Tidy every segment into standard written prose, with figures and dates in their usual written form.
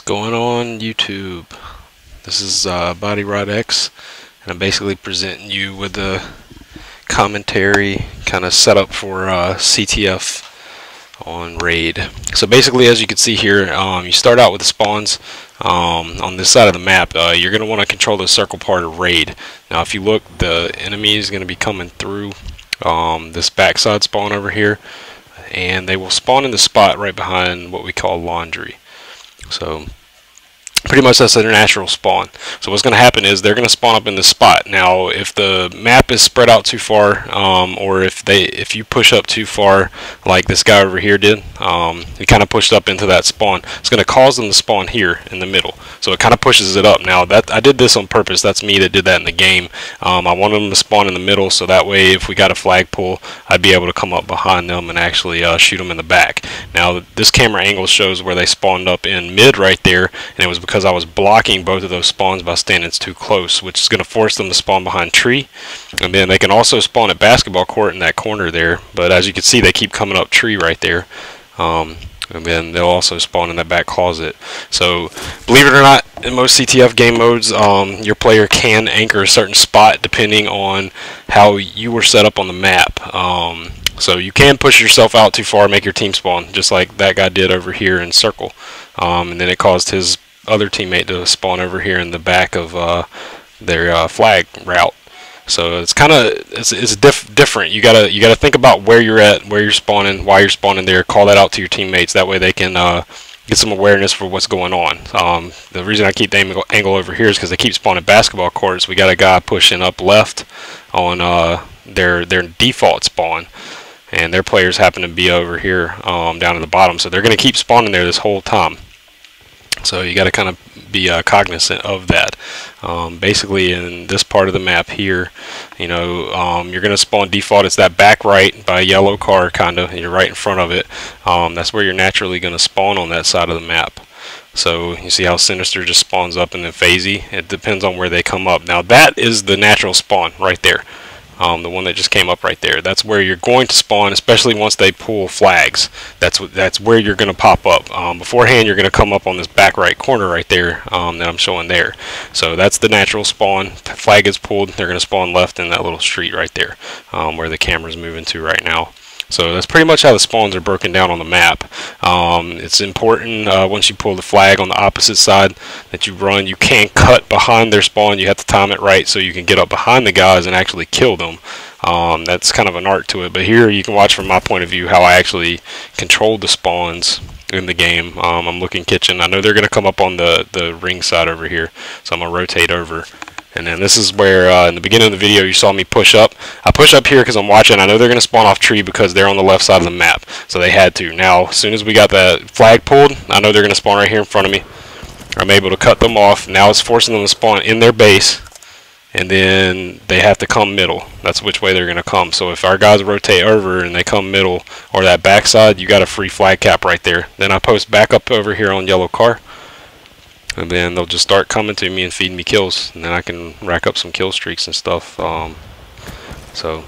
Going on YouTube? This is BoDYRoTx, and I'm basically presenting you with the commentary kind of setup for CTF on raid. So basically, as you can see here, you start out with the spawns on this side of the map. You're going to want to control the circle part of raid. Now if you look, the enemy is going to be coming through this backside spawn over here, and they will spawn in the spot right behind what we call laundry. So pretty much that's their natural spawn. So what's going to happen is they're going to spawn up in this spot. Now if the map is spread out too far, or if you push up too far like this guy over here did, he kind of pushed up into that spawn, it's going to cause them to spawn here in the middle. So it kind of pushes it up. Now that I did this on purpose, that's me that did that in the game. I wanted them to spawn in the middle, so that way if we got a flag pull, I'd be able to come up behind them and actually shoot them in the back. Now this camera angle shows where they spawned up in mid right there, and it was because I was blocking both of those spawns by standing too close, which is going to force them to spawn behind tree. And then they can also spawn at basketball court in that corner there, but as you can see, they keep coming up tree right there. And then they'll also spawn in that back closet. So believe it or not, in most CTF game modes, your player can anchor a certain spot depending on how you were set up on the map. So you can push yourself out too far, make your team spawn, just like that guy did over here in circle. And then it caused his other teammate to spawn over here in the back of their flag route. So it's kind of it's different. You gotta think about where you're at, where you're spawning, why you're spawning there. Call that out to your teammates. That way they can get some awareness for what's going on. The reason I keep the angle over here is because they keep spawning basketball courts. We got a guy pushing up left on their default spawn, and their players happen to be over here down at the bottom. So they're going to keep spawning there this whole time. So you got to kind of be cognizant of that. Basically, in this part of the map here, you're going to spawn default. It's that back right by a yellow car, kind of, and you're right in front of it. That's where you're naturally going to spawn on that side of the map. So you see how Sinister just spawns up and then Phasey. It depends on where they come up. Now that is the natural spawn right there. The one that just came up right there. That's where you're going to spawn, especially once they pull flags. That's where you're going to pop up. Beforehand, you're going to come up on this back right corner right there that I'm showing there. So that's the natural spawn. Flag gets pulled, they're going to spawn left in that little street right there, where the camera's moving to right now. So that's pretty much how the spawns are broken down on the map. It's important once you pull the flag on the opposite side that you run. You can't cut behind their spawn. You have to time it right so you can get up behind the guys and actually kill them. That's kind of an art to it. But here you can watch from my point of view how I actually controlled the spawns in the game. I'm looking kitchen. I know they're going to come up on the ring side over here, so I'm going to rotate over. And then this is where, in the beginning of the video, you saw me push up. I push up here because I'm watching. I know they're going to spawn off tree because they're on the left side of the map. So they had to. Now, as soon as we got that flag pulled, I know they're going to spawn right here in front of me. I'm able to cut them off. Now it's forcing them to spawn in their base. And then they have to come middle. That's which way they're going to come. So if our guys rotate over and they come middle or that backside, you got a free flag cap right there. Then I post back up over here on yellow car. And then they'll just start coming to me and feeding me kills, and then I can rack up some kill streaks and stuff. So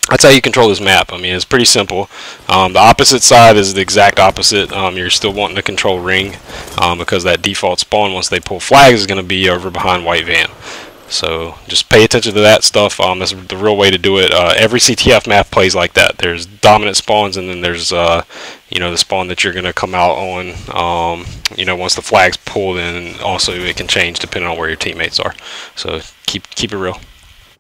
that's how you control this map. I mean, it's pretty simple. The opposite side is the exact opposite. You're still wanting to control ring because that default spawn, once they pull flags, is going to be over behind white van. So just pay attention to that stuff. That's the real way to do it. Every CTF map plays like that. There's dominant spawns, and then there's the spawn that you're going to come out on. Once the flag's pulled in, and also it can change depending on where your teammates are. So keep it real.